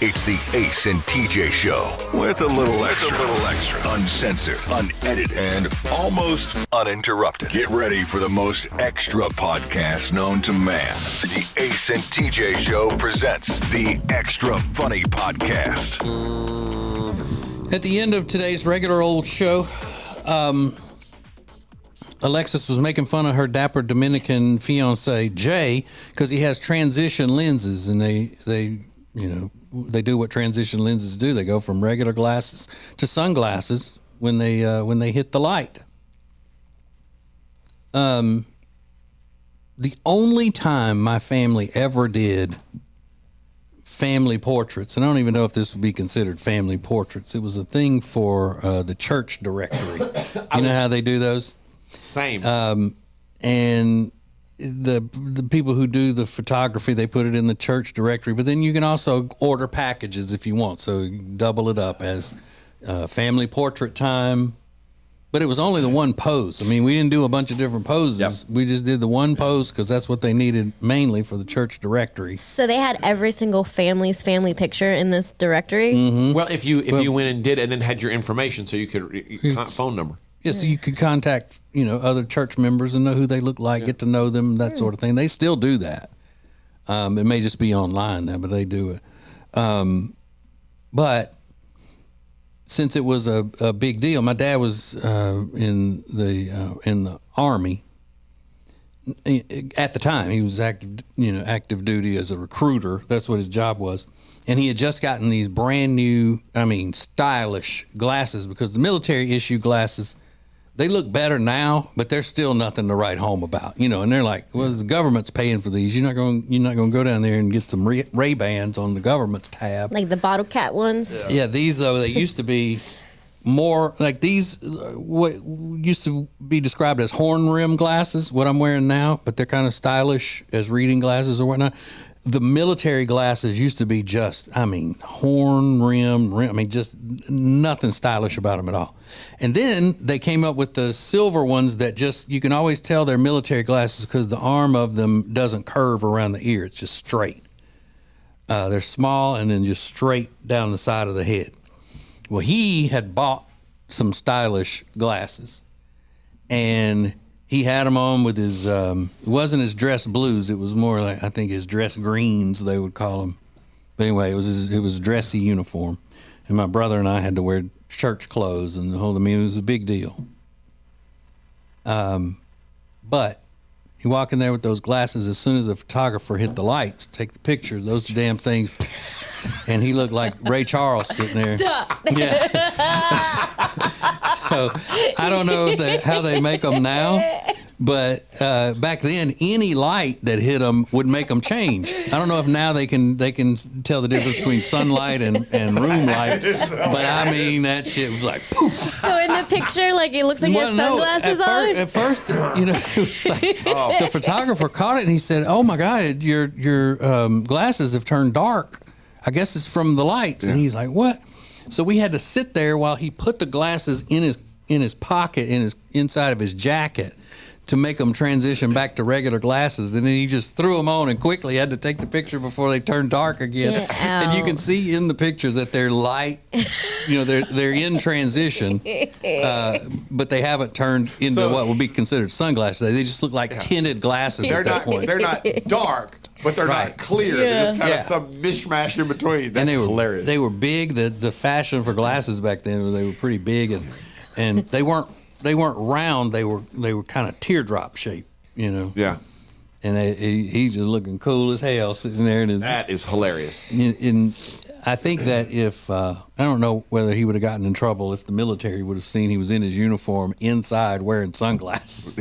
It's the Ace and TJ Show with a little extra. Uncensored, unedited, and almost uninterrupted. Get ready for the most extra podcast known to man. The Ace and TJ Show presents the Extra Funny Podcast. At the end of today's regular old show, Alexis was making fun of her dapper Dominican fiance Jay because he has transition lenses, and they do what transition lenses do. They go from regular glasses to sunglasses when they hit the light. The only time my family ever did family portraits, and I don't even know if this would be considered family portraits. It was a thing for the church directory. You know how they do those? Same. And the people who do the photography, they put it in the church directory, but then you can also order packages if you want. So you double it up as family portrait time. But it was only the one pose. I mean, we didn't do a bunch of different poses. Yep. We just did the one pose because that's what they needed mainly for the church directory. So they had every single family's family picture in this directory? Mm-hmm. Well, if you went and did it and then had your information, so you could phone number. Yeah, so you could contact, other church members and know who they look like, get to know them, that sort of thing. They still do that. It may just be online now, but they do it. But since it was a big deal, my dad was in the Army. At the time, he was active duty as a recruiter. That's what his job was. And he had just gotten these brand new, stylish glasses, because the military issue glasses, they look better now, but there's still nothing to write home about, and they're like, well, the government's paying for these. You're not going to go down there and get some Ray-Bans on the government's tab. Like the bottle cap ones? Yeah, these, though, they used to be more like these, what used to be described as horn rim glasses, what I'm wearing now, but they're kind of stylish as reading glasses or whatnot. The military glasses used to be just, horn rim, just nothing stylish about them at all. And then they came up with the silver ones that just, you can always tell they're military glasses because the arm of them doesn't curve around the ear. It's just straight. They're small and then just straight down the side of the head. Well, he had bought some stylish glasses, and he had them on with his, it wasn't his dress blues. It was more like, I think, his dress greens, they would call them. But anyway, it was a dressy uniform. And my brother and I had to wear church clothes and the whole, it was a big deal. But he walked in there with those glasses. As soon as the photographer hit the lights, take the picture, those damn things, and he looked like Ray Charles sitting there. Stop. Yeah. So I don't know how they make them now, but back then any light that hit them would make them change. I don't know if now they can tell the difference between sunlight and room light, but that shit was like poof. So in the picture, it looks like he has sunglasses on? At first, it was like the photographer caught it and he said, "Oh my God, your glasses have turned dark. I guess it's from the lights." And he's like, "What?" So we had to sit there while he put the glasses in his pocket, inside of his jacket, to make them transition back to regular glasses. And then he just threw them on and quickly had to take the picture before they turned dark again. And you can see in the picture that they're light, they're in transition, but they haven't turned into what would be considered sunglasses. They just look like tinted glasses at that point. They're not dark, but they're not clear. Yeah. They're just kind of some mishmash in between. That's hilarious. They were big. The fashion for glasses back then, they were pretty big, and they weren't round. They were kind of teardrop shaped, Yeah. And he's just looking cool as hell sitting there. That is hilarious. And I think that if I don't know whether he would have gotten in trouble if the military would have seen he was in his uniform inside wearing sunglasses,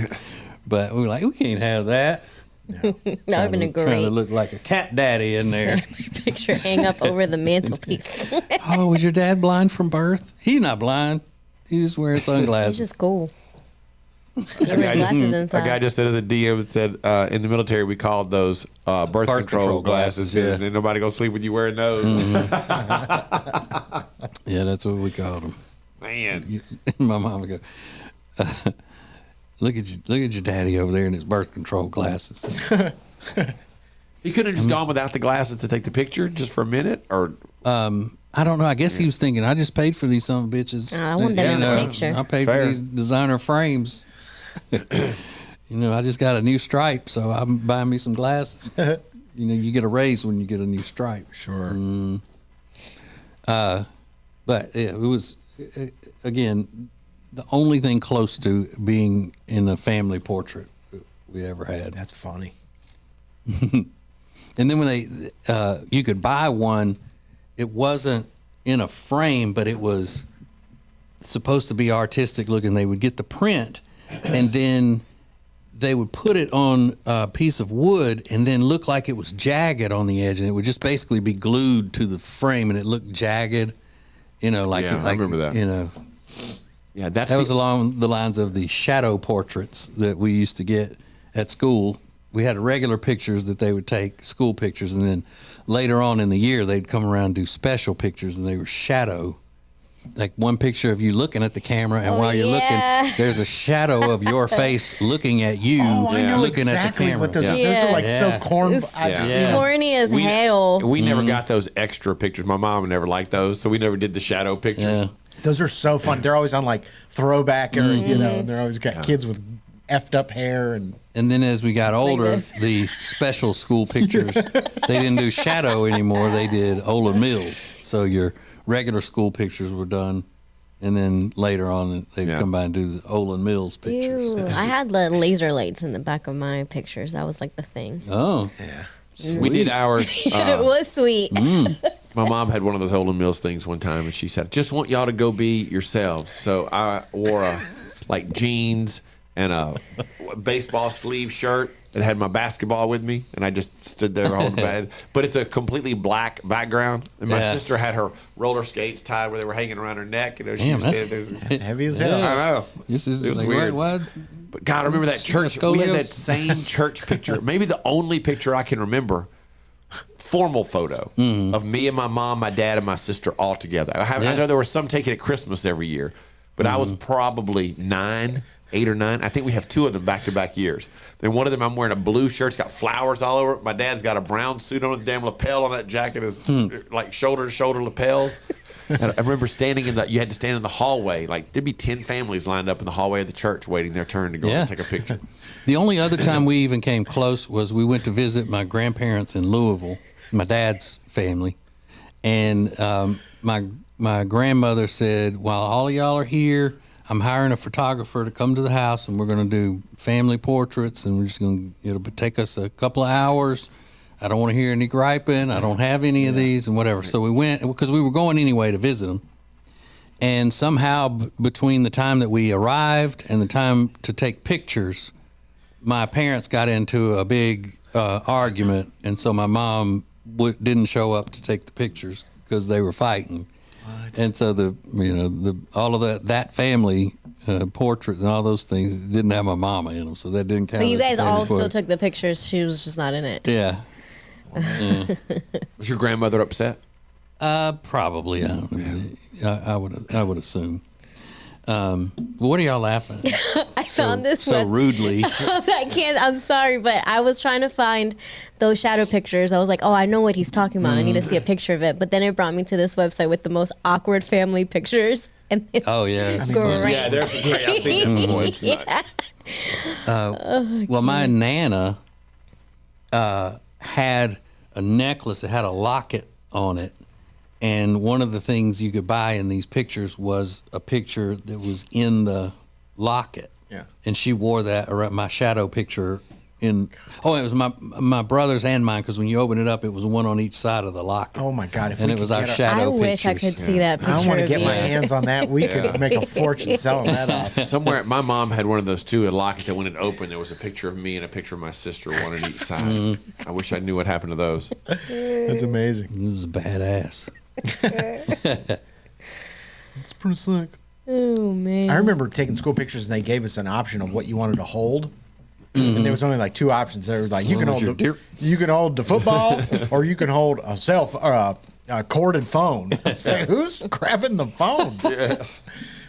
but we were like, we can't have that. That would have been a great. Trying to look like a cat daddy in there. Picture hang up over the mantelpiece. Oh, was your dad blind from birth? He's not blind. He's just wearing sunglasses. It's just cool. He wears glasses inside. A guy just said as a DM, said in the military we called those birth control glasses. Yeah. And nobody gonna sleep with you wearing those. Yeah, that's what we called them. Man, my mom would go, look at your daddy over there in his birth control glasses. he could have just gone without the glasses to take the picture just for a minute, or I don't know. I guess he was thinking, I just paid for these son of bitches. I want them in the picture. I paid Fair. for these designer frames. I just got a new stripe, so I'm buying me some glasses. You get a raise when you get a new stripe. Sure. But yeah, it was, again, the only thing close to being in a family portrait we ever had. That's funny. And then when you could buy one, it wasn't in a frame, but it was supposed to be artistic looking. They would get the print, and then they would put it on a piece of wood and then look like it was jagged on the edge, and it would just basically be glued to the frame, and it looked jagged. I remember that. Yeah, That was along the lines of the shadow portraits that we used to get at school. We had regular pictures that they would take, school pictures, and then later on in the year, they'd come around and do special pictures, and they were shadow. Like one picture of you looking at the camera, and while you're looking, there's a shadow of your face looking at you, I know looking exactly at the camera. what those are. Those are like so corn. It's corny as hell. We never got those extra pictures. My mom never liked those, so we never did the shadow pictures. Yeah. Those are so fun. They're always on like throwback or and they're always got kids with effed up hair and then as we got older, this. the special school pictures, they didn't do shadow anymore. They did Olin Mills. So your regular school pictures were done, and then later on they'd come by and do the Olin Mills pictures. Ew. I had the laser lights in the back of my pictures. That was like the thing. Oh. yeah. We did ours. It was sweet. My mom had one of those Olin Mills things one time, and she said, "Just want y'all to go be yourselves." So I wore jeans and a baseball sleeve shirt and had my basketball with me, and I just stood there holding the bag. But it's a completely black background, and my sister had her roller skates tied where they were hanging around her neck. She Damn, was standing there. Heavy as hell. I know. This is It was like, weird. What? But God, I remember that church. We had that same church picture. Maybe the only picture I can remember. Formal photo of me and my mom, my dad, and my sister all together. I know there were some taken at Christmas every year, but I was probably 8 or 9. I think we have 2 of them back-to-back years. Then one of them, I'm wearing a blue shirt. It's got flowers all over it. My dad's got a brown suit on, a damn lapel on that jacket is like shoulder-to-shoulder lapels. And I remember you had to stand in the hallway. Like, there'd be 10 families lined up in the hallway of the church waiting their turn to go and take a picture. The only other time we even came close was we went to visit my grandparents in Louisville, my dad's family. And my grandmother said, while all of y'all are here, I'm hiring a photographer to come to the house, and we're going to do family portraits, and we're just going to, it'll take us a couple of hours. I don't want to hear any griping. I don't have any of these and whatever. So we went, because we were going anyway to visit them. And somehow between the time that we arrived and the time to take pictures, my parents got into a big argument. And so my mom didn't show up to take the pictures because they were fighting. What? And so all of that family portrait and all those things didn't have my mama in them. So that didn't count. But you guys all still took the pictures. She was just not in it. Yeah. Was your grandmother upset? Probably. I don't know. I would assume. What are y'all laughing at? I found this so rudely. I can't. I'm sorry, but I was trying to find those shadow pictures. I was like, oh, I know what he's talking about. I need to see a picture of it. But then it brought me to this website with the most awkward family pictures. And it's great. Yeah, there's great. I've seen this before. It's nuts. Well, my Nana had a necklace that had a locket on it. And one of the things you could buy in these pictures was a picture that was in the locket. Yeah. And she wore that around my shadow picture it was my brother's and mine, because when you open it up, it was one on each side of the locket. Oh my God! And it was our shadow I pictures. wish I could see that picture. I want to of get you. my hands on that. We could make a fortune selling that off. Somewhere, my mom had one of those too, a locket that when it opened, there was a picture of me and a picture of my sister, one on each side. I wish I knew what happened to those. That's amazing. It was badass. It's pretty sick. Oh man! I remember taking school pictures, and they gave us an option of what you wanted to hold. And there was only like 2 options. There was like you can hold the football, or you can hold a corded phone. I was like, who's grabbing the phone? Yeah. I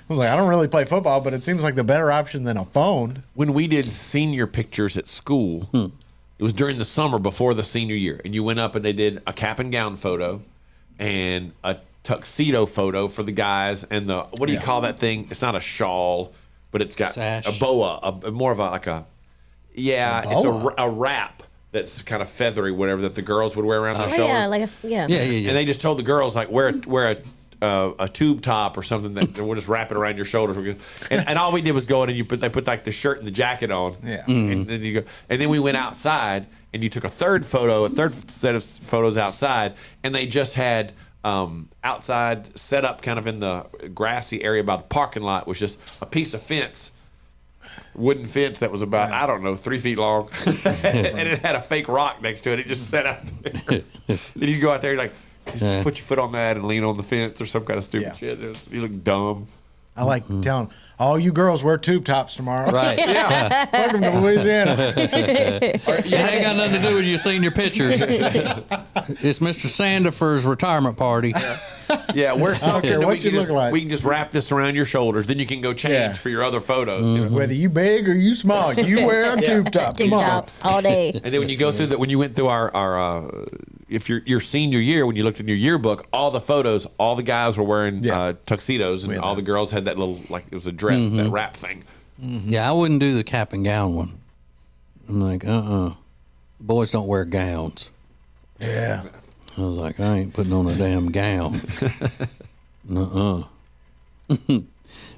was like, I don't really play football, but it seems like the better option than a phone. When we did senior pictures at school, it was during the summer before the senior year, and you went up and they did a cap and gown photo, and a tuxedo photo for the guys, and the what do you call that thing? It's not a shawl, but it's got Sash. a boa, more of it's a wrap that's kind of feathery, whatever that the girls would wear around their shoulders. Yeah. And they just told the girls like wear a tube top or something that we'll just wrap it around your shoulders. And all we did was go in and they put like the shirt and the jacket on. Yeah. And then you go, and then we went outside and you took a third set of photos outside, and they just had outside set up kind of in the grassy area by the parking lot was just a piece of fence. Wooden fence that was about, I don't know, 3 feet long. And it had a fake rock next to it. It just sat out there. Then you go out there, you're like, just put your foot on that and lean on the fence or some kind of stupid shit. You look dumb. I like telling all you girls wear tube tops tomorrow. Right. Yeah. Welcome to Louisiana. It ain't got nothing to do with you seeing your pictures. It's Mr. Sandifer's retirement party. Yeah, wear something that what you look like. we can just wrap this around your shoulders. Then you can go change for your other photos. You know? Whether you big or you small, you wear a tube top Tube tomorrow. tops all day. And then when you go through when you went through our if your senior year, when you looked in your yearbook, all the photos, all the guys were wearing tuxedos, and all the girls had that little, like it was a dress, that wrap thing. Yeah, I wouldn't do the cap and gown one. I'm like, boys don't wear gowns. Yeah. I was like, I ain't putting on a damn gown.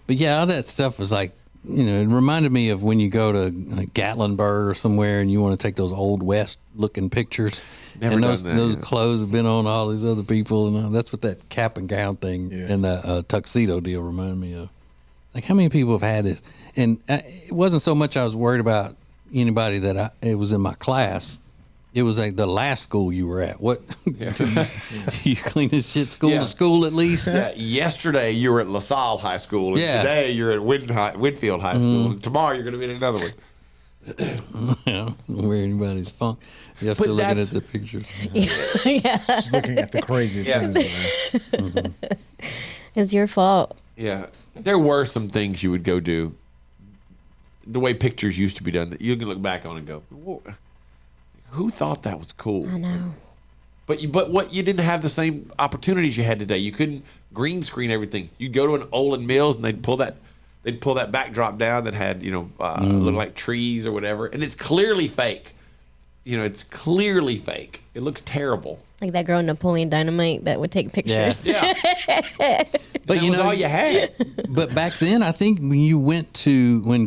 But yeah, all that stuff was like, it reminded me of when you go to like Gatlinburg or somewhere and you want to take those old West looking pictures. Never and done those that, clothes have been on all these other people, and that's what that cap and gown thing and the tuxedo deal reminded me of. Like, how many people have had this? And it wasn't so much I was worried about anybody that it was in my class. It was like the last school you were at. What? You clean this shit school to school at least? Yeah. Yesterday you were at LaSalle High School, and today you're at Winfield High School, and tomorrow you're going to be at another one. Where anybody's funk. You're still looking at the pictures. Just looking at the craziest things. It's your fault. Yeah. There were some things you would go do the way pictures used to be done that you can look back on and go, whoa, who thought that was cool? I know. But what you didn't have the same opportunities you had today. You couldn't green screen everything. You'd go to an Olin Mills and they'd pull that backdrop down that had look like trees or whatever, and it's clearly fake. It's clearly fake. It looks terrible. Like that girl in Napoleon Dynamite that would take pictures. Yeah. But that was all you had. But back then, I think when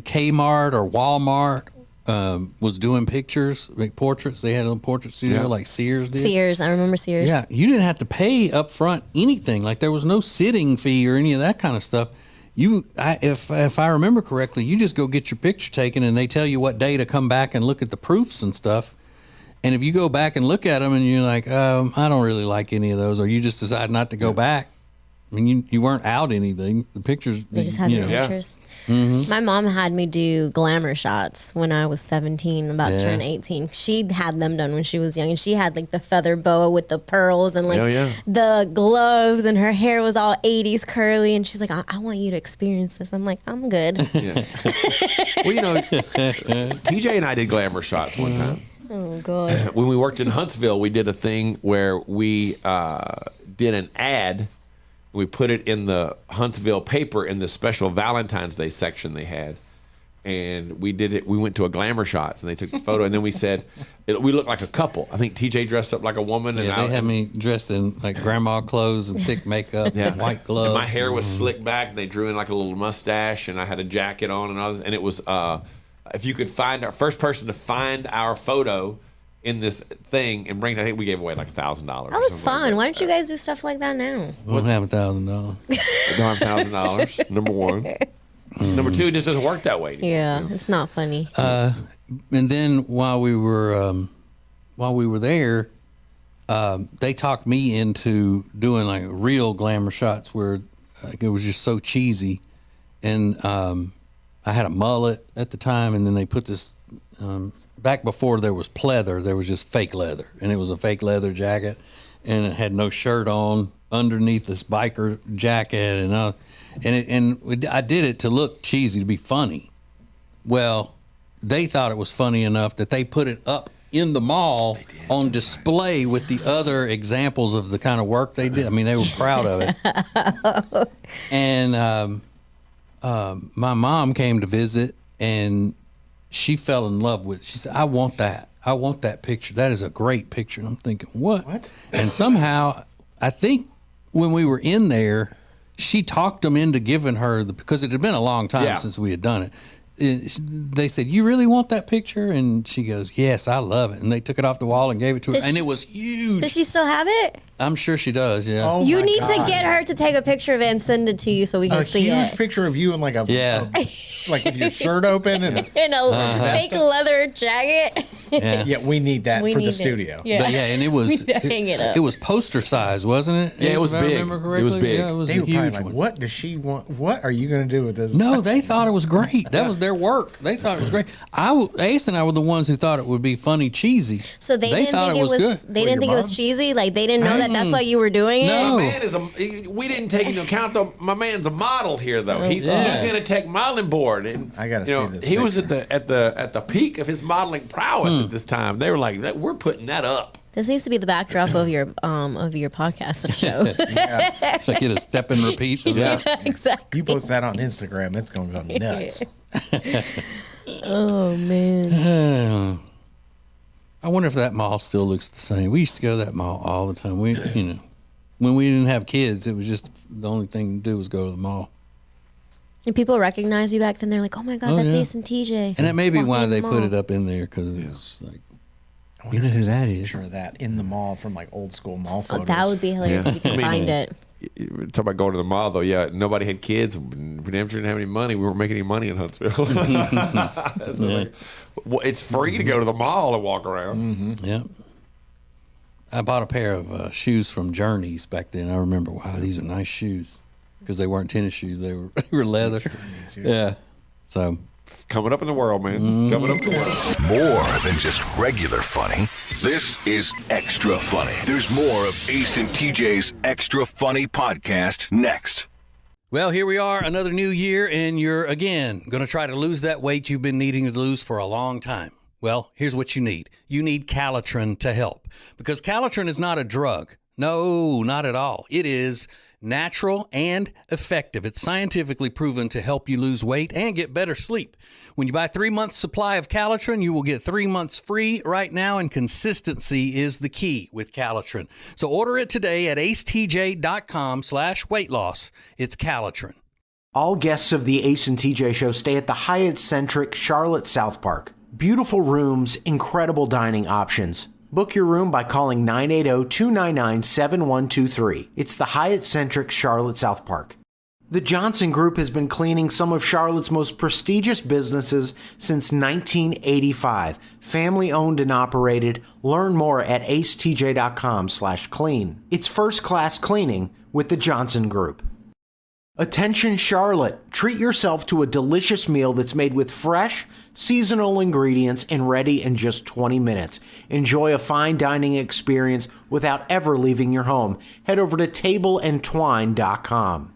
Kmart or Walmart was doing pictures, like portraits, they had a little portrait studio like Sears did. Sears, I remember Sears. Yeah, you didn't have to pay up front anything. Like there was no sitting fee or any of that kind of stuff. If I remember correctly, you just go get your picture taken, and they tell you what day to come back and look at the proofs and stuff. And if you go back and look at them and you're like, I don't really like any of those, or you just decide not to go back, I mean, you weren't out anything. The pictures. They just had their pictures. Mm-hmm. My mom had me do Glamour Shots when I was 17, about to turn 18. She had them done when she was young, and she had like the feather boa with the pearls and like the gloves, and her hair was all 80s curly. And she's like, I want you to experience this. I'm like, I'm good. Yeah. Well, TJ and I did Glamour Shots one time. Oh, God. When we worked in Huntsville, we did a thing where we did an ad. We put it in the Huntsville paper in the special Valentine's Day section they had. And we did it. We went to a Glamour Shots, and they took the photo. And then we said, we looked like a couple. I think TJ dressed up like a woman. And they had me dressed in like grandma clothes and thick makeup and white gloves. And my hair was slicked back, and they drew in like a little mustache, and I had a jacket on and all this. And it was, if you could find our first person to find our photo in this thing and bring it, I think we gave away like $1,000. That was fun. Why don't you guys do stuff like that now? We don't have $1,000. We don't have $1,000, number one. Number two, it just doesn't work that way anymore. Yeah, it's not funny. And then while we were there, they talked me into doing like real Glamour Shots where it was just so cheesy. And I had a mullet at the time, and then they put this back before there was pleather, there was just fake leather, and it was a fake leather jacket, and it had no shirt on underneath this biker jacket, and I did it to look cheesy, to be funny. Well, they thought it was funny enough that they put it up in the mall on display with the other examples of the kind of work they did. I mean, they were proud of it. And my mom came to visit, and she fell in love with it. She said, I want that. I want that picture. That is a great picture. And I'm thinking, what? And somehow, I think when we were in there, she talked them into giving her because it had been a long time since we had done it. They said, you really want that picture? And she goes, yes, I love it. And they took it off the wall and gave it to her. And it was huge. Does she still have it? I'm sure she does, yeah. Oh you need to get her to take a picture of it and send it to you so we can see it. A huge picture of you in like a like with your shirt open and in a fake leather jacket. Yeah, we need that for the studio. Yeah. But and it was hang it up. It was poster size, wasn't it? Yeah, it was big. I remember correctly. It was big. Yeah, it was They a were probably huge like, one. what does she want? What are you going to do with this? No, they thought it was great. That was their work. They thought it was great. Ace and I were the ones who thought it would be funny, cheesy. So they didn't thought think it was good. they didn't think it was cheesy? Like they didn't know that that's why you were doing it? No. My man is we didn't take into account though. My man's a model here though. He's in a tech modeling board, and I gotta see this. He was at the peak of his modeling prowess at this time. They were like, we're putting that up. This needs to be the backdrop of your podcast show. It's like a step and repeat. Yeah. Exactly. You post that on Instagram, it's going to go nuts. Oh man. I wonder if that mall still looks the same. We used to go to that mall all the time. When we didn't have kids, it was just the only thing to do was go to the mall. And people recognize you back then. They're like, "Oh my God, that's Ace and TJ." And that may be Walking why in the they put mall. it up in there because it's like, you know who that is? Picture of that in the mall from like old school mall photos. Oh, that would be hilarious if you could find it. Talk about going to the mall though. Yeah, nobody had kids. We didn't have any money. We weren't making any money in Huntsville. It's free to go to the mall and walk around. Mm-hmm. Yeah. I bought a pair of shoes from Journeys back then. I remember, wow, these are nice shoes because they weren't tennis shoes. They were leather. Yeah. So Coming up in the world, man. Coming up in the world. More than just regular funny. This is Extra Funny. There's more of Ace and TJ's Extra Funny podcast next. Well, here we are, another new year, and you're, again, going to try to lose that weight you've been needing to lose for a long time. Well, here's what you need. You need Calitrin to help, because Calitrin is not a drug. No, not at all. It is natural and effective. It's scientifically proven to help you lose weight and get better sleep. When you buy 3 months supply of Calitrin, you will get 3 months free right now, and consistency is the key with Calitrin. So order it today at acetj.com/weight loss. It's Calitrin. All guests of the Ace and TJ show stay at the Hyatt-centric Charlotte South Park. Beautiful rooms, incredible dining options. Book your room by calling 980-299-7123. It's the Hyatt-centric Charlotte South Park. The Johnson Group has been cleaning some of Charlotte's most prestigious businesses since 1985. Family owned and operated. Learn more at acetj.com/clean. It's first-class cleaning with the Johnson Group. Attention Charlotte, treat yourself to a delicious meal that's made with fresh, seasonal ingredients and ready in just 20 minutes. Enjoy a fine dining experience without ever leaving your home. Head over to tableandtwine.com.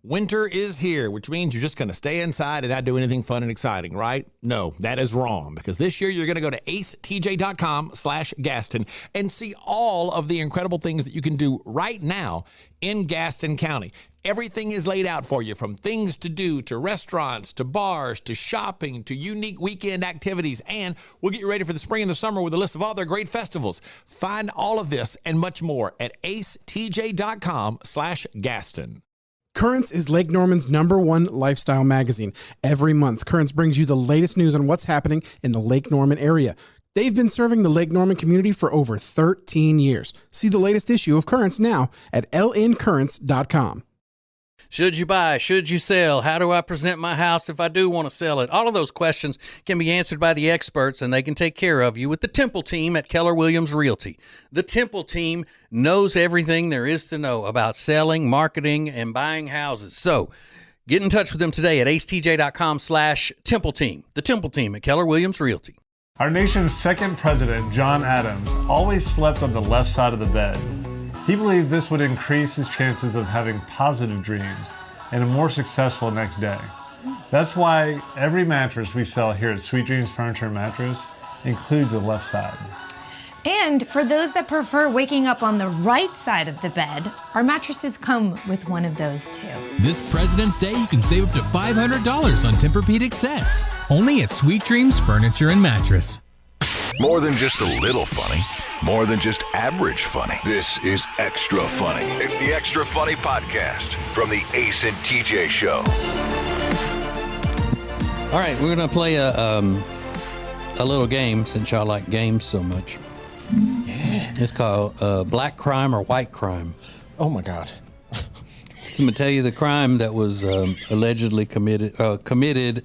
Winter is here, which means you're just going to stay inside and not do anything fun and exciting, right? No, that is wrong, because this year you're going to go to acetj.com/Gaston and see all of the incredible things that you can do right now in Gaston County. Everything is laid out for you, from things to do, to restaurants, to bars, to shopping, to unique weekend activities. And we'll get you ready for the spring and the summer with a list of all their great festivals. Find all of this and much more at acetj.com/Gaston. Currents is Lake Norman's #1 lifestyle magazine. Every month, Currents brings you the latest news on what's happening in the Lake Norman area. They've been serving the Lake Norman community for over 13 years. See the latest issue of Currents now at lncurrents.com. Should you buy? Should you sell? How do I present my house if I do want to sell it? All of those questions can be answered by the experts, and they can take care of you with the Temple team at Keller Williams Realty. The Temple team knows everything there is to know about selling, marketing, and buying houses. So get in touch with them today at acetj.com/Temple team. The Temple team at Keller Williams Realty. Our nation's second president, John Adams, always slept on the left side of the bed. He believed this would increase his chances of having positive dreams and a more successful next day. That's why every mattress we sell here at Sweet Dreams Furniture and Mattress includes the left side. And for those that prefer waking up on the right side of the bed, our mattresses come with one of those too. This President's Day, you can save up to $500 on Tempur-Pedic sets. Only at Sweet Dreams Furniture and Mattress. More than just a little funny. More than just average funny. This is Extra Funny. It's the Extra Funny Podcast from the Ace and TJ Show. All right, we're going to play a little game since y'all like games so much. Yeah. It's called Black Crime or White Crime. Oh, my God. I'm going to tell you the crime that was allegedly committed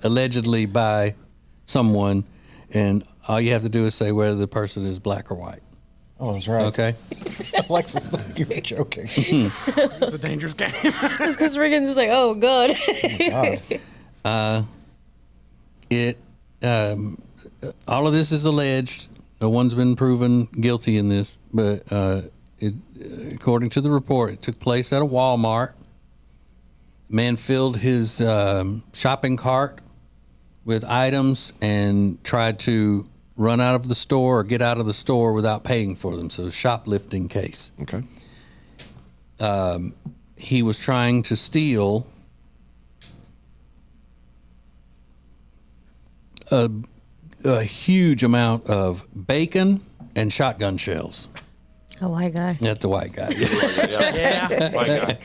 allegedly by someone, and all you have to do is say whether the person is black or white. Oh, that's right. Okay. Alexis thought you were joking. It's a dangerous game. It's because Regan's just like, oh, God. Oh, All of this is alleged. No one's been proven guilty in this, but according to the report, it took place at a Walmart. Man filled his shopping cart with items and tried to run out of the store or get out of the store without paying for them. So, shoplifting case. Okay. He was trying to steal a huge amount of bacon and shotgun shells. A white guy. That's a white guy. Yeah. White guy.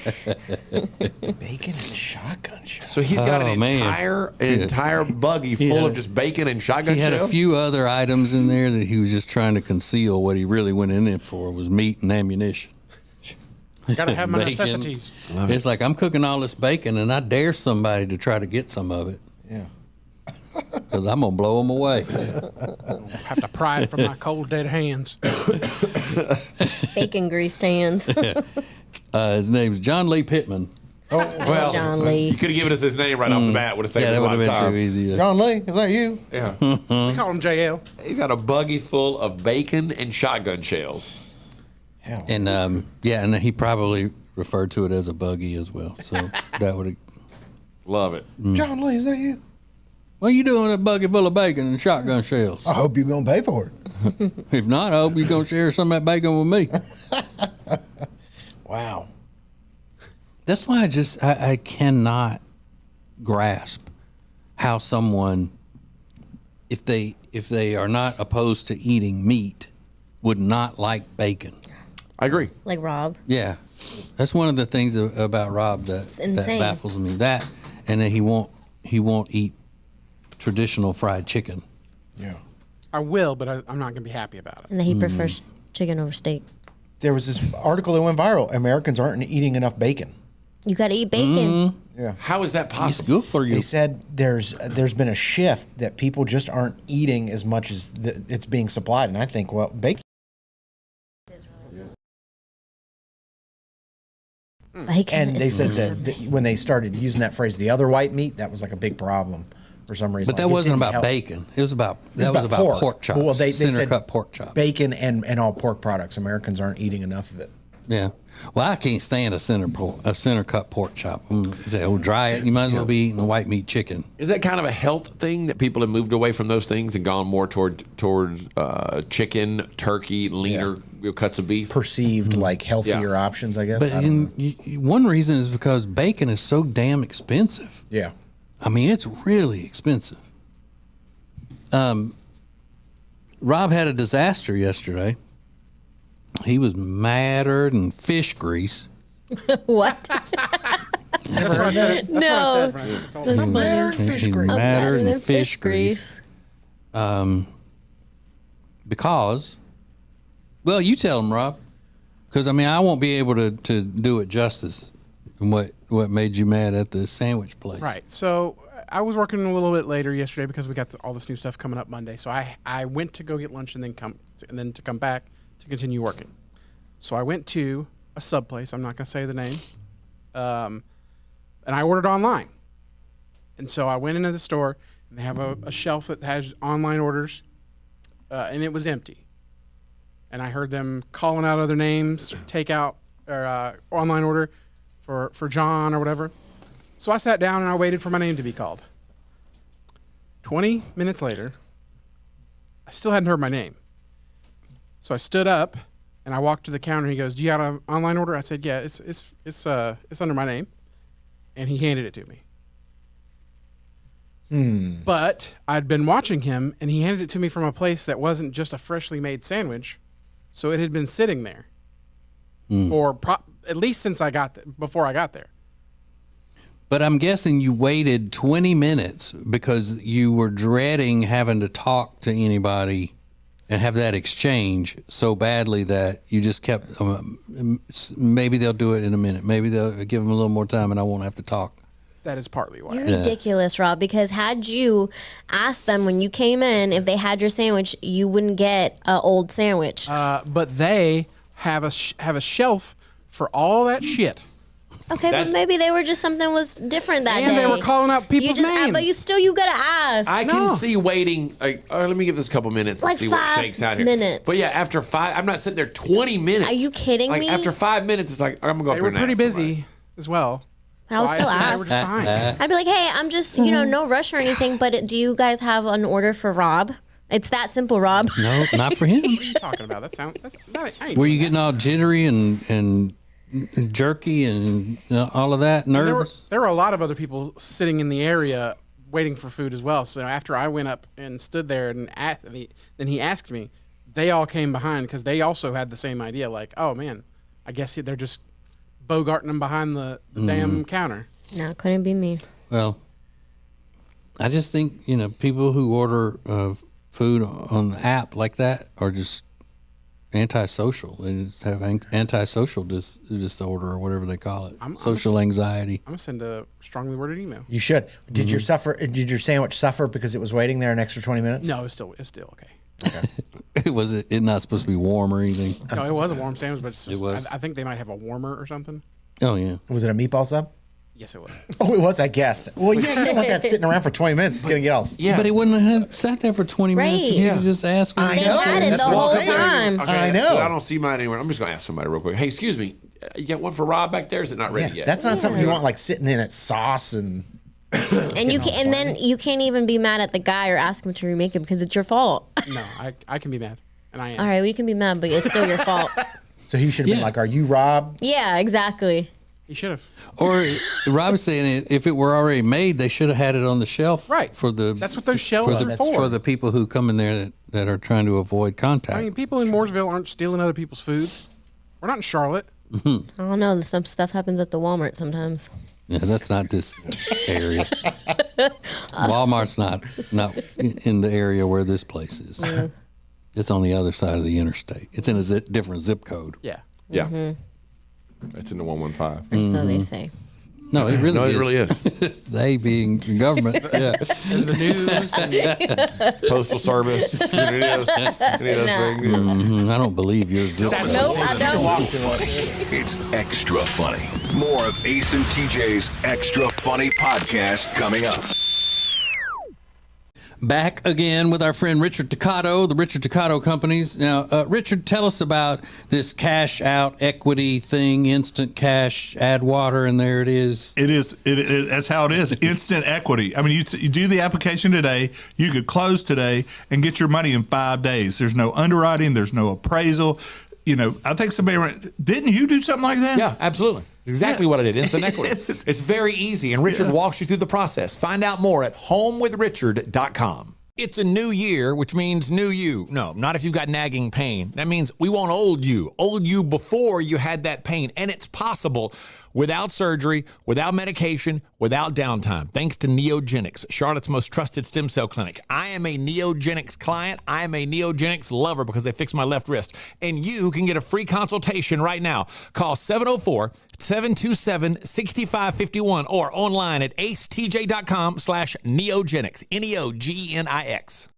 bacon and shotgun shells. So he's got an entire buggy full of just bacon and shotgun shells? He had a few other items in there that he was just trying to conceal. What he really went in there for was meat and ammunition. Gotta have my necessities. It's like, I'm cooking all this bacon and I dare somebody to try to get some of it. Yeah. Because I'm going to blow them away. Have to pry it from my cold, dead hands. Bacon greased hands. His name's John Lee Pittman. Oh, well, John Lee. You could have given us his name right off the bat. Would have saved that us a would lot have of been time. too easy. John Lee, is that you? Yeah. We call him JL. He's got a buggy full of bacon and shotgun shells. Hell. And and he probably referred to it as a buggy as well. So that would have. Love it. John Lee, is that you? What are you doing with a buggy full of bacon and shotgun shells? I hope you're going to pay for it. If not, I hope you're going to share some of that bacon with me. Wow. That's why I cannot grasp how someone, if they are not opposed to eating meat, would not like bacon. I agree. Like Rob. Yeah. That's one of the things about Rob that baffles me. That, and then he won't eat traditional fried chicken. Yeah. I will, but I'm not going to be happy about it. And then he prefers chicken over steak. There was this article that went viral. Americans aren't eating enough bacon. You got to eat bacon. Yeah. How is that It's possible? good for you. They said there's been a shift that people just aren't eating as much as it's being supplied. And I think, well, bacon. Bacon And they said that when they started using that phrase, the other white meat, that was like a big problem for some reason. But that wasn't about bacon. It was about pork chops. Well, they center said cut pork chops. Bacon and all pork products. Americans aren't eating enough of it. Yeah. Well, I can't stand a center cut pork chop. Dry it. You might as well be eating a white meat chicken. Is that kind of a health thing that people have moved away from those things and gone more toward chicken, turkey, leaner cuts of beef? Perceived like healthier options, I guess. But one reason is because bacon is so damn expensive. Yeah. I mean, it's really expensive. Rob had a disaster yesterday. He was madder than fish grease. What? That's what I said. No. That's funny. Madder than fish grease. Madder than fish grease. Because, well, you tell him, Rob. Because, I mean, I won't be able to do it justice. And what made you mad at the sandwich place? Right. So I was working a little bit later yesterday because we got all this new stuff coming up Monday. So I went to go get lunch and then to come back to continue working. So I went to a sub place. I'm not going to say the name. And I ordered online. And so I went into the store and they have a shelf that has online orders, and it was empty. And I heard them calling out other names, takeout or online order for John or whatever. So I sat down and I waited for my name to be called. 20 minutes later, I still hadn't heard my name. So I stood up and I walked to the counter. He goes, "Do you have an online order?" I said, "Yeah, it's under my name," and he handed it to me. But I'd been watching him, and he handed it to me from a place that wasn't just a freshly made sandwich, so it had been sitting there for at least since before I got there. But I'm guessing you waited 20 minutes because you were dreading having to talk to anybody and have that exchange so badly that you just kept, maybe they'll do it in a minute. Maybe they'll give them a little more time and I won't have to talk. That is partly why. You're ridiculous, Rob, because had you asked them when you came in if they had your sandwich, you wouldn't get an old sandwich. But they have a shelf for all that shit. Okay, but maybe they were just something was different that day. And they were calling out people's names. But you gotta ask. I can see waiting. Let me give this a couple minutes to see what shakes out here. Minutes. But yeah, after 5, I'm not sitting there 20 minutes. Are you kidding me? After 5 minutes, it's like I'm gonna go up They there were and pretty ask busy somebody. as well. I would still They were ask. just fine. I'd be like, hey, I'm just, no rush or anything, but do you guys have an order for Rob? It's that simple, Rob. No, not for him. What are you talking about? Were you getting all jittery and jerky and all of that, nervous? There were a lot of other people sitting in the area waiting for food as well. So after I went up and stood there and then he asked me, they all came behind because they also had the same idea. Like, oh man, I guess they're just bogarting them behind the damn counter. No, it couldn't be me. Well, I just think, people who order food on the app like that are just antisocial. They just have antisocial disorder or whatever they call it. Social anxiety. I'm going to send a strongly worded email. You should. Did your sandwich suffer because it was waiting there an extra 20 minutes? No, it's still okay. It not supposed to be warm or anything? No, it was a warm sandwich, but it was. I think they might have a warmer or something. Oh, yeah. Was it a meatball sub? Yes, it was. Oh, it was, I guessed. Well, yeah, you don't want that sitting around for 20 minutes. It's going to get all... Yeah. But it wouldn't have sat there for 20 minutes. You could just ask them. They had it the whole time. Okay, I know. So I don't see mine anywhere. I'm just going to ask somebody real quick. Hey, excuse me. You got one for Rob back there? Is it not ready yet? That's not something you want like sitting in it sauce and... And then you can't even be mad at the guy or ask him to remake it because it's your fault. No, I can be mad, and I am. All right, well, you can be mad, but it's still your fault. So he should have been like, "Are you Rob?" Yeah, exactly. He should have. Or Rob is saying if it were already made, they should have had it on the shelf. Right. That's what those shelves are for. For the people who come in there that are trying to avoid contact. I mean, people in Mooresville aren't stealing other people's foods. We're not in Charlotte. I don't know. Some stuff happens at the Walmart sometimes. Yeah, that's not this area. Walmart's not in the area where this place is. Yeah. It's on the other side of the interstate. It's in a different zip code. Yeah. Yeah. Mm-hmm. That's in the 115. Or so they say. No, it really is. It really is. They being the government. Yeah. The news. Postal Service. Any of those things. Yeah. I don't believe you're zip code. Nope, I don't. It's extra funny. More of Ace and TJ's Extra Funny podcast coming up. Back again with our friend Richard Toccato, the Richard Toccato Companies. Now, Richard, tell us about this cash out equity thing, instant cash, add water, and there it is. It is. That's how it is. Instant equity. I mean, you do the application today, you could close today and get your money in 5 days. There's no underwriting. There's no appraisal. I think didn't you do something like that? Yeah, absolutely. Exactly what I did. Instant equity. It's very easy, and Richard walks you through the process. Find out more at homewithrichard.com. It's a new year, which means new you. No, not if you've got nagging pain. That means we want old you before you had that pain. And it's possible without surgery, without medication, without downtime. Thanks to Neogenics, Charlotte's most trusted stem cell clinic. I am a Neogenics client. I am a Neogenics lover because they fixed my left wrist. And you can get a free consultation right now. Call 704-727-6551 or online at acetj.com/neogenics, Neogenics.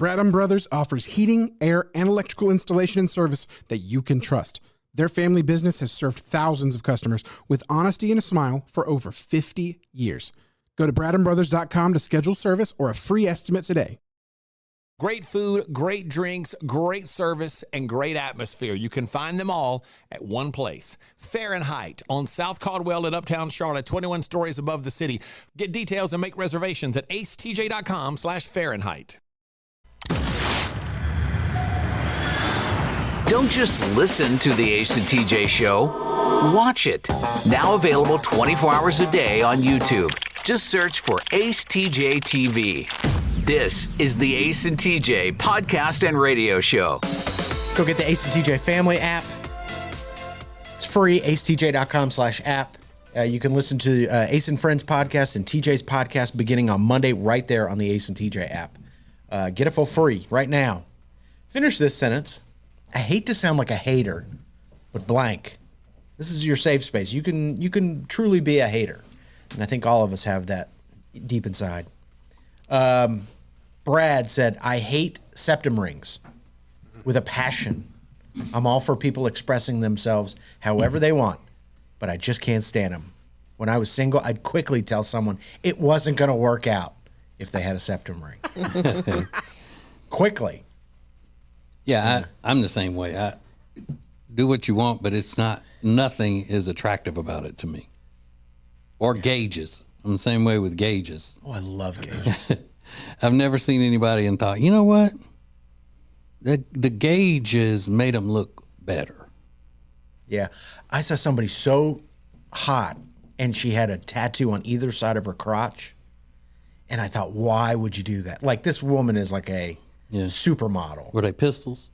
Bradham Brothers offers heating, air, and electrical installation and service that you can trust. Their family business has served thousands of customers with honesty and a smile for over 50 years. Go to bradhambrothers.com to schedule service or a free estimate today. Great food, great drinks, great service, and great atmosphere. You can find them all at one place. Fahrenheit on South Caldwell in Uptown Charlotte, 21 stories above the city. Get details and make reservations at acetj.com/Fahrenheit. Don't just listen to the Ace and TJ Show. Watch it. Now available 24 hours a day on YouTube. Just search for Ace TJ TV. This is the Ace and TJ podcast and radio show. Go get the Ace and TJ family app. It's free, acetj.com/app. You can listen to Ace and Friends podcast and TJ's podcast beginning on Monday right there on the Ace and TJ app. Get it for free right now. Finish this sentence. I hate to sound like a hater, but blank. This is your safe space. You can truly be a hater. And I think all of us have that deep inside. Brad said, I hate septum rings with a passion. I'm all for people expressing themselves however they want, but I just can't stand them. When I was single, I'd quickly tell someone it wasn't going to work out if they had a septum ring. Quickly. Yeah, I'm the same way. I do what you want, but it's not, nothing is attractive about it to me. Or gauges. I'm the same way with gauges. Oh, I love gauges. I've never seen anybody and thought, you know what? The gauges made them look better. Yeah. I saw somebody so hot and she had a tattoo on either side of her crotch. And I thought, why would you do that? Like, this woman is like a supermodel. Were they pistols?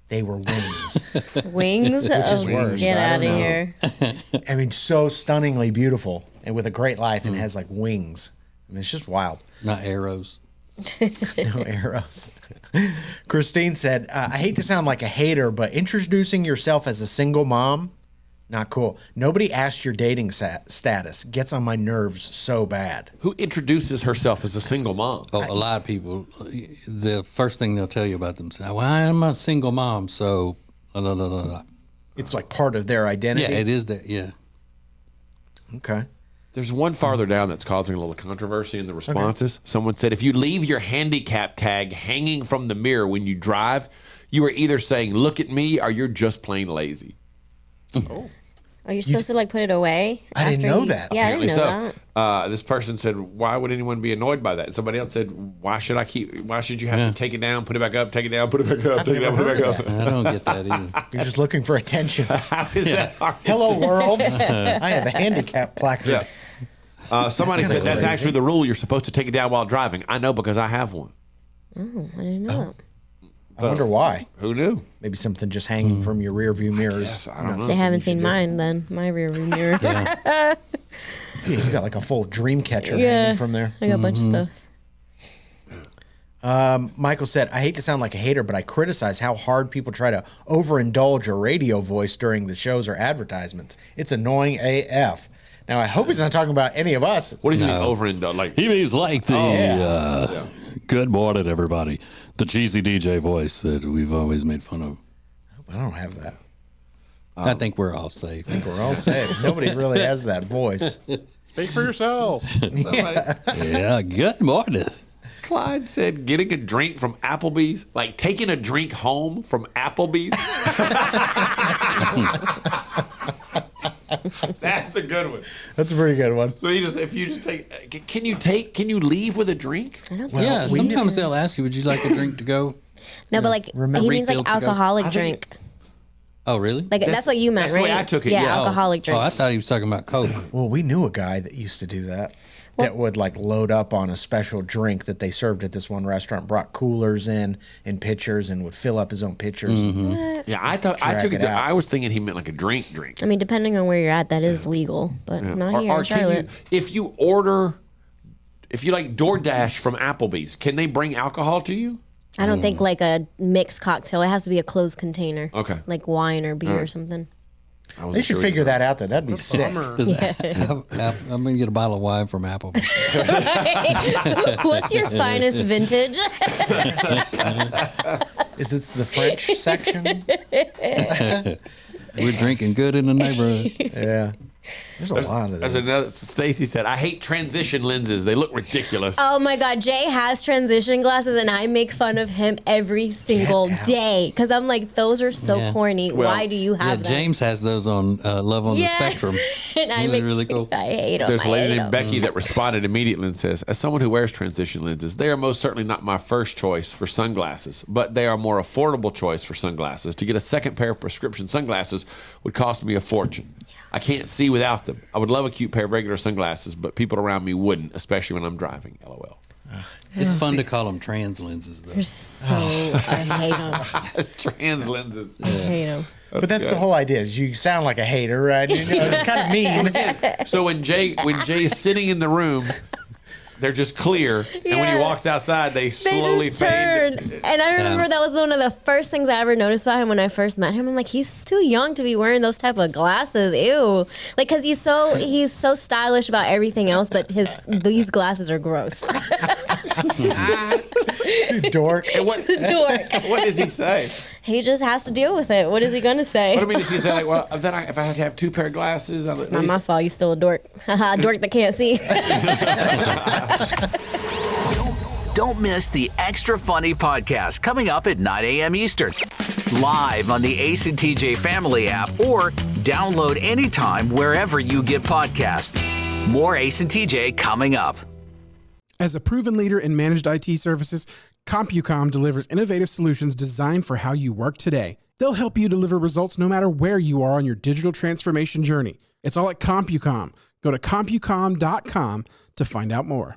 They were wings. Wings? Which is worse. Get out of here. I mean, so stunningly beautiful and with a great life and has like wings. I mean, it's just wild. Not arrows. No arrows. Christine said, I hate to sound like a hater, but introducing yourself as a single mom, not cool. Nobody asked your dating status. Gets on my nerves so bad. Who introduces herself as a single mom? Oh, a lot of people. The first thing they'll tell you about themselves, well, I'm a single mom, so blah, blah, blah, blah. It's like part of their identity. Yeah, it is that. Yeah. Okay. There's one farther down that's causing a little controversy in the responses. Okay. Someone said, if you leave your handicap tag hanging from the mirror when you drive, you are either saying, look at me, or you're just plain lazy. Oh. Are you supposed to like put it away? I didn't know that. Yeah, Apparently I didn't know that. This person said, why would anyone be annoyed by that? And somebody else said, why should you have to take it down, put it back up, take it down, put it back up, take it down, put it back up? I don't get that either. You're just looking for attention. How is that hard? Hello, world. I have a handicap placard. Yeah. Somebody said that's actually the rule. You're supposed to take it down while driving. I know because I have one. Oh, I didn't know that. I wonder why. Who knew? Maybe something just hanging from your rear view mirrors. I don't know. They haven't seen mine then. My rear view mirror. Yeah, you got like a full dream catcher hanging from there. I got a bunch of stuff. Michael said, I hate to sound like a hater, but I criticize how hard people try to overindulge a radio voice during the shows or advertisements. It's annoying AF. Now, I hope he's not talking about any of us. What does he mean overindulge? Like, he means like the good morning, everybody. The cheesy DJ voice that we've always made fun of. I don't have that. I think we're all safe. I think we're all safe. Nobody really has that voice. Speak for yourself. Yeah, good morning. Clyde said getting a drink from Applebee's, like taking a drink home from Applebee's. That's a good one. That's a pretty good one. So if you just take, can you leave with a drink? I don't Yeah, sometimes they'll ask you, would you like a drink to go? No, but like he means like alcoholic drink. Oh, really? Like that's what you meant, that's right? the way I took it. Yeah, Yeah. alcoholic drink. Oh, I thought he was talking about Coke. Well, we knew a guy that used to do that. That would like load up on a special drink that they served at this one restaurant, brought coolers in and pitchers, and would fill up his own pitchers. Yeah, I took it. I was thinking he meant like a drink. I mean, depending on where you're at, that is legal, but not here in Charlotte. If you like DoorDash from Applebee's, can they bring alcohol to you? I don't think like a mixed cocktail. It has to be a closed container. Okay. Like wine or beer or something. They should figure that out, though. That'd be sick. I'm going to get a bottle of wine from Applebee's. What's your finest vintage? Is it the French section? We're drinking good in the neighborhood. Yeah. There's a lot of There's this. another. Stacy said, "I hate transition lenses. They look ridiculous." Oh my God, Jay has transition glasses, and I make fun of him every single day because I'm like, those are so corny. Well, why do you have them? James has those on Love on the Spectrum. And I make really cool. I hate them. There's a lady named them. Becky that responded immediately and says, "As someone who wears transition lenses, they are most certainly not my first choice for sunglasses, but they are a more affordable choice for sunglasses. To get a second pair of prescription sunglasses would cost me a fortune. I can't see without them. I would love a cute pair of regular sunglasses, but people around me wouldn't, especially when I'm driving. LOL." It's fun to call them trans lenses, though. They're so I hate them. Trans lenses. I hate them. But that's the whole idea. Is you sound like a hater, right? You know, it's kind of mean. So when Jay's sitting in the room, they're just clear, and when he walks outside, they slowly just fade. turn. And I remember that was one of the first things I ever noticed about him when I first met him. I'm like, he's too young to be wearing those type of glasses. Ew. Like, because he's so stylish about everything else, but these glasses are gross. Dork. He's a dork. What does he say? He just has to deal with it. What is he going to say? What I mean is he say, like, well, then if I had to have two pair of glasses, It's not my fault. You still a dork. Haha, dork that can't see. Don't miss the Extra Funny podcast coming up at 9 a.m. Eastern. Live on the Ace and TJ Family app or download anytime wherever you get podcasts. More Ace and TJ coming up. As a proven leader in managed IT services, CompuCom delivers innovative solutions designed for how you work today. They'll help you deliver results no matter where you are on your digital transformation journey. It's all at CompuCom. Go to CompuCom.com to find out more.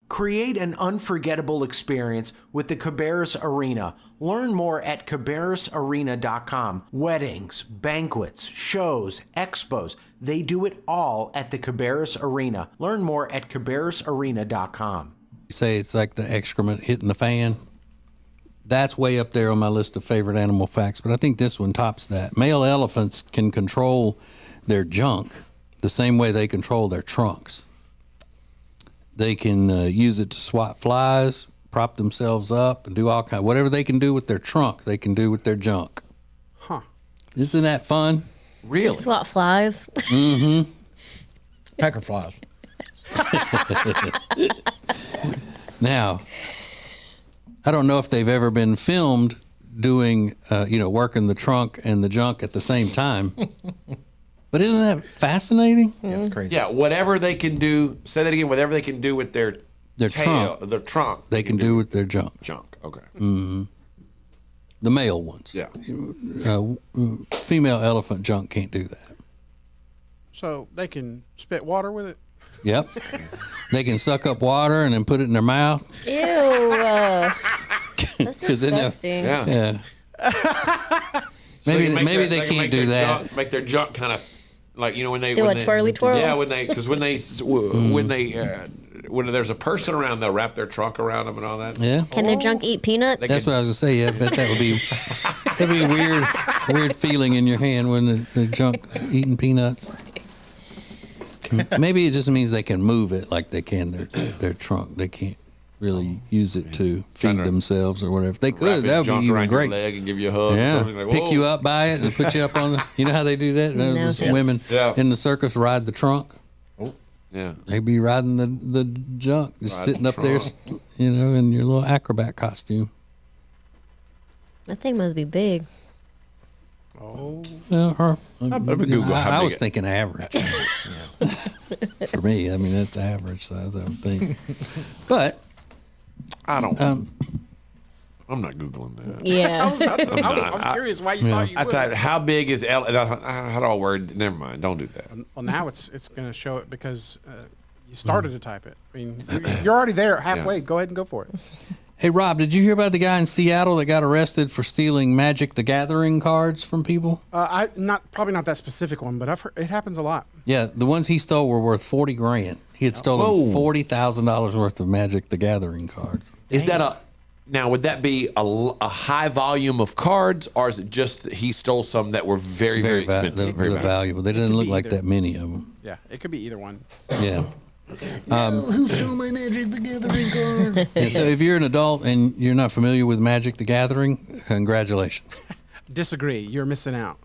Create an unforgettable experience with the Cabarrus Arena. Learn more at cabarrusarena.com. Weddings, banquets, shows, expos, they do it all at the Cabarrus Arena. Learn more at cabarrusarena.com. You say it's like the excrement hitting the fan. That's way up there on my list of favorite animal facts, but I think this one tops that. Male elephants can control their junk the same way they control their trunks. They can use it to swat flies, prop themselves up, and do all kinds. Whatever they can do with their trunk, they can do with their junk. Huh. Isn't that fun? Really? Swat flies. Mm-hmm. Pecker flies. Now, I don't know if they've ever been filmed doing, working the trunk and the junk at the same time. But isn't that fascinating? Yeah, it's crazy. Yeah, whatever they can do. Say that again. Whatever they can do with their tail, trunk, their trunk, they can do with their junk. Junk. Okay. Mm-hmm. The male ones. Yeah. Female elephant junk can't do that. So they can spit water with it? Yep. They can suck up water and then put it in their mouth. Ew. That's disgusting. Yeah. Maybe they can't do that. Make their junk kind of like when they do a twirly twirl. Yeah, when there's a person around, they'll wrap their trunk around them and all that. Yeah. Can their junk eat peanuts? That's what I was gonna say. Yeah, I bet that'd be a weird feeling in your hand when the junk eating peanuts. Maybe it just means they can move it like they can their trunk. They can't really use it to feed themselves or whatever. If they could, that would be even great. Your leg and give you a hug. Yeah, Or something like, pick you up by it and put you up on the. You know how they do that? Those women in the circus ride the trunk. Yeah, they'd be riding the junk, just sitting up there, in your little acrobat costume. That thing must be big. Oh, well, I was big thinking average. For me, I mean that's average size, I would think. But I don't. I'm not Googling that. Yeah. I'm curious why you thought you would. I typed, how big is how do I word? Never mind. Don't do that. Well, now it's going to show it because you started to type it. I mean, you're already there halfway. Yeah. Go ahead and go for it. Hey, Rob, did you hear about the guy in Seattle that got arrested for stealing Magic the Gathering cards from people? Probably not that specific one, but I've heard it happens a lot. Yeah, the ones he stole were worth $40,000. He had stolen $40,000 worth of Magic the Gathering cards. Is that now? Would that be a high volume of cards, or is it just he stole some that were very expensive, very valuable? They didn't look like that many of them. Yeah, it could be either one. Yeah. Who stole my Magic the Gathering card? And so if you're an adult and you're not familiar with Magic the Gathering, congratulations. Disagree. You're missing out.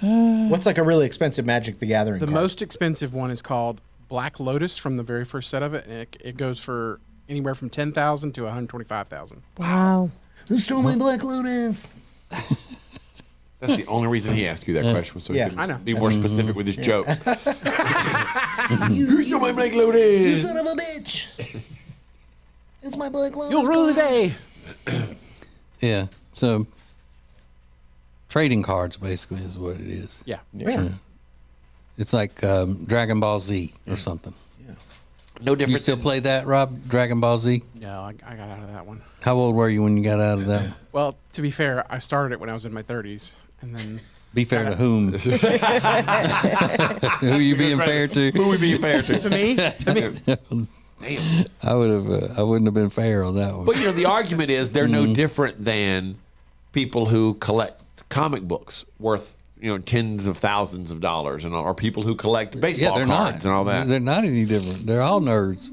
What's like a really expensive Magic the Gathering The card? most expensive one is called Black Lotus from the very first set of it, and it goes for anywhere from $10,000 to $125,000. Wow. Who stole my Black Lotus? That's the only reason he asked you that question, so he Yeah, could I know. be more specific with his joke. You stole my Black Lotus? You son of a bitch. It's my Black Lotus. You'll rule the day. Yeah. So trading cards basically is what it is. Yeah. Yeah. It's like Dragon Ball Z or something. No difference. You still play that, Rob? Dragon Ball Z? No, I got out of that one. How old were you when you got out of that one? Well, to be fair, I started it when I was in my 30s, and then Be fair to whom? Who you being fair to? Who we being fair to? to me. Damn. I wouldn't have been fair on that one. But the argument is they're no different than people who collect comic books worth tens of thousands of dollars, or people who collect baseball cards and all that. They're not any different. They're all nerds.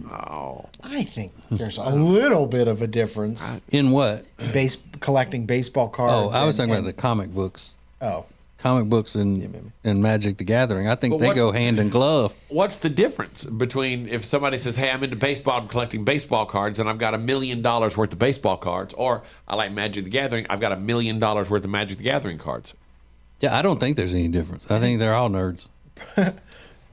Oh, I think there's a little bit of a difference In what? in collecting baseball cards. Oh, I was talking about the comic books. Oh, Comic books and Magic the Gathering. I think But they what's- go hand in glove. what's the difference between if somebody says, "Hey, I'm into baseball, I'm collecting baseball cards, and I've got $1 million worth of baseball cards," or "I like Magic the Gathering, I've got $1 million worth of Magic the Gathering cards"? Yeah, I don't think there's any difference. I think they're all nerds.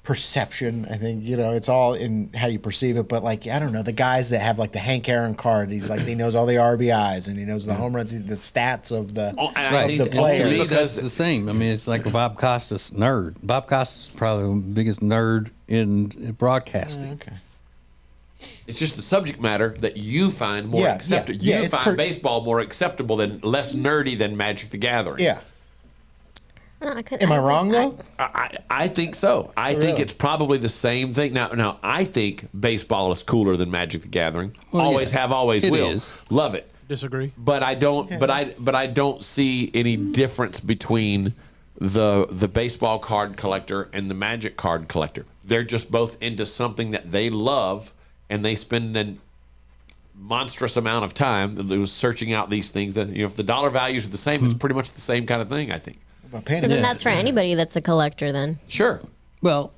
perception. I think it's all in how you perceive it. But like I don't know, the guys that have like the Hank Aaron card, he knows all the RBIs and he knows the home runs, the stats of the Right. the To players. me, that's the same. I mean, it's like a Bob Costas nerd. Bob Costas is probably the biggest nerd in broadcasting. Okay. It's just the subject matter that you find more acceptable. yeah, You it's find baseball more acceptable than less nerdy than Magic the Gathering. Yeah. Am I wrong though? I think so. I think Really? it's probably the same thing. Now, I think baseball is cooler than Magic the Gathering. Well, always yeah, have, always it will. is. Love it. Disagree. But I don't. But I don't see any difference between the baseball card collector and the Magic card collector. They're just both into something that they love, and they spend a monstrous amount of time searching out these things. That if the dollar values are the same, it's pretty much the same kind of thing. I think. So then that's for anybody that's a collector then. Sure. Well,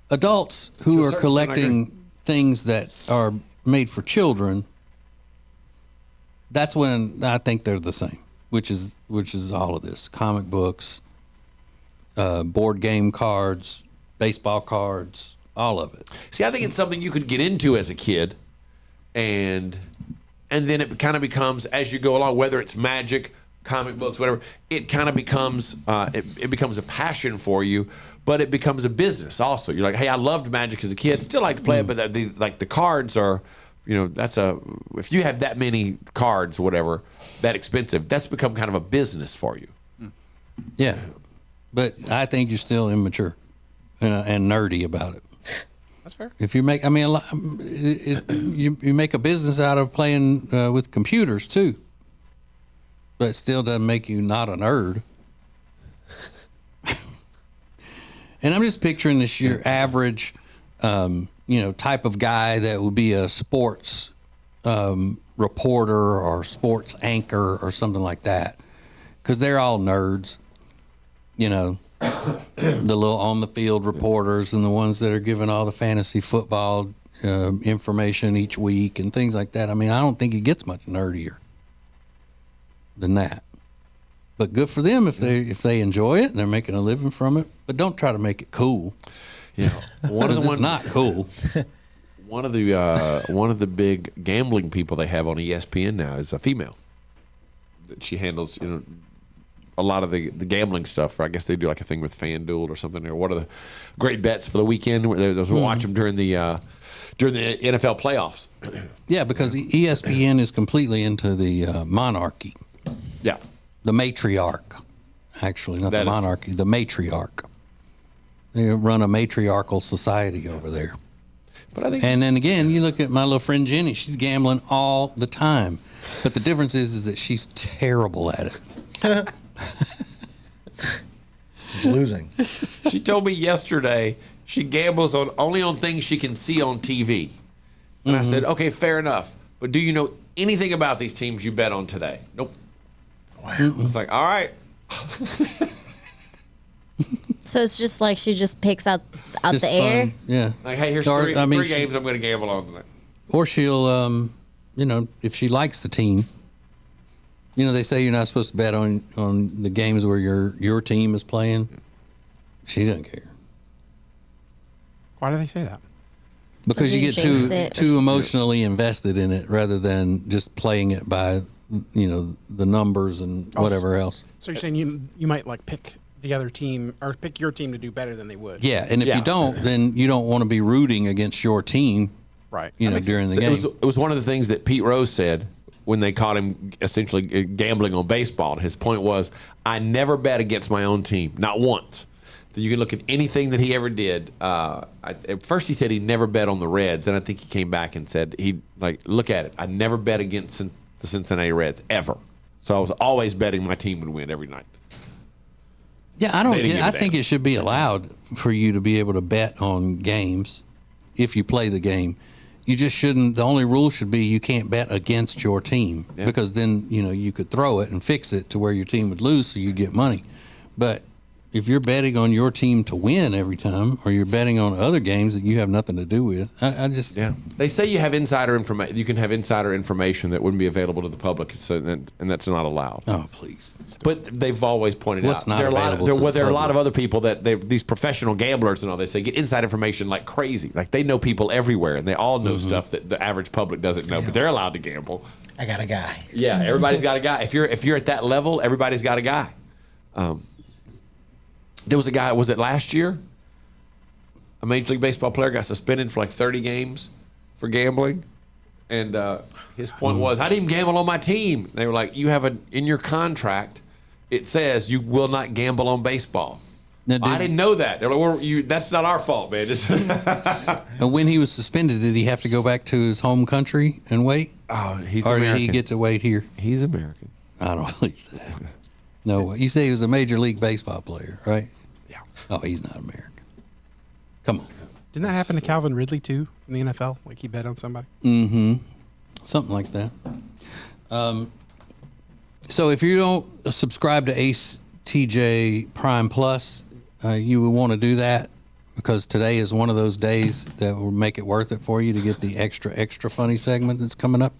adults who To a are certain collecting things that are made for children, that's when I think they're the same, which is all of this: comic books, board game cards, baseball cards, all of it. See, I think it's something you could get into as a kid, and then it kind of becomes, as you go along, whether it's Magic, comic books, whatever, it kind of becomes it becomes a passion for you, but it becomes a business also. You're like, hey, I loved Magic as a kid, still like to play it, but the cards are, if you have that many cards, whatever, that expensive, that's become kind of a business for you. Yeah, but I think you're still immature and nerdy about it. That's fair. If you make, you make a business out of playing with computers too. But it still doesn't make you not a nerd. And I'm just picturing this your average, type of guy that would be a sports reporter or sports anchor or something like that. Because they're all nerds, the little on the field reporters and the ones that are giving all the fantasy football information each week and things like that. I mean, I don't think it gets much nerdier than that, but good for them if they enjoy it and they're making a living from it. But don't try to make it cool. One of the ones not cool. One of the big gambling people they have on ESPN now is a female. She handles a lot of the gambling stuff. I guess they do like a thing with FanDuel or something. Or what are the great bets for the weekend? Those watch them during the NFL playoffs. Yeah, because ESPN is completely into the monarchy. Yeah. The matriarch, actually, not That the is- monarchy, the matriarch. They run a matriarchal society over there. But I think, and then again, you look at my little friend Jenny, she's gambling all the time. But the difference is that she's terrible at it. She's losing. She told me yesterday she gambles only on things she can see on TV. And I said, okay, fair enough. But do you know anything about these teams you bet on today? Nope. Wow. It's like, all right. So it's just like she just picks out the air. Fun. Yeah. Like, hey, here's three games I'm going to gamble on tonight. Or she'll, if she likes the team, they say you're not supposed to bet on the games where your team is playing. She doesn't care. Why do they say that? Because you get too emotionally invested in it rather than just playing it by, the numbers and whatever else. So you're saying you might like pick the other team or pick your team to do better than they would. Yeah, and if you don't, then you don't want to be rooting against your team. Right. During the game. It was one of the things that Pete Rose said when they caught him essentially gambling on baseball. His point was, I never bet against my own team, not once. You can look at anything that he ever did. At first he said he never bet on the Reds, and I think he came back and said look at it. I never bet against the Cincinnati Reds ever. So I was always betting my team would win every night. Yeah, I think it should be allowed for you to be able to bet on games if you play the game. You just shouldn't. The only rule should be you can't bet against your team because then you could throw it and fix it to where your team would lose, so you get money. But if you're betting on your team to win every time, or you're betting on other games that you have nothing to do with, They say you have insider information. You can have insider information that wouldn't be available to the public, and that's not allowed. Oh, please! But they've always pointed out there are a lot of other people that these professional gamblers and all. They say get inside information like crazy. Like they know people everywhere, and they all know stuff that the average public doesn't know. But they're allowed to gamble. I got a guy. Yeah, everybody's got a guy. If you're at that level, everybody's got a guy. There was a guy, was it last year? A Major League Baseball player got suspended for like 30 games for gambling. And his point was, I didn't gamble on my team. They were like, you have in your contract, it says you will not gamble on baseball. I didn't know that. They're like, that's not our fault, man. And when he was suspended, did he have to go back to his home country and wait? Oh, he's or American. Did he get to wait here? He's American. I don't believe that. No way. You say he was a Major League Baseball player, right? Yeah. Oh, he's not American. Come on. Didn't that happen to Calvin Ridley, too, in the NFL? Like he bet on somebody? Mm-hmm. Something like that. So if you don't subscribe to Ace TJ Prime Plus, you would want to do that because today is one of those days that will make it worth it for you to get the extra funny segment that's coming up.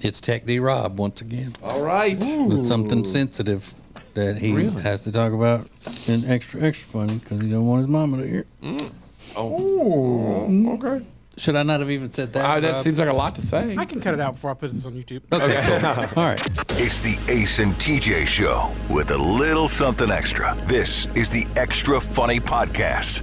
It's Tech D Rob once again. All right. With something sensitive that he has to talk about in extra funny because he don't want his mama to hear. Oh, okay. Should I not have even said that? That seems like a lot to say. I can cut it out before I put this on YouTube. Okay, cool. All right. It's the Ace and TJ Show with a little something extra. This is the Extra Funny Podcast.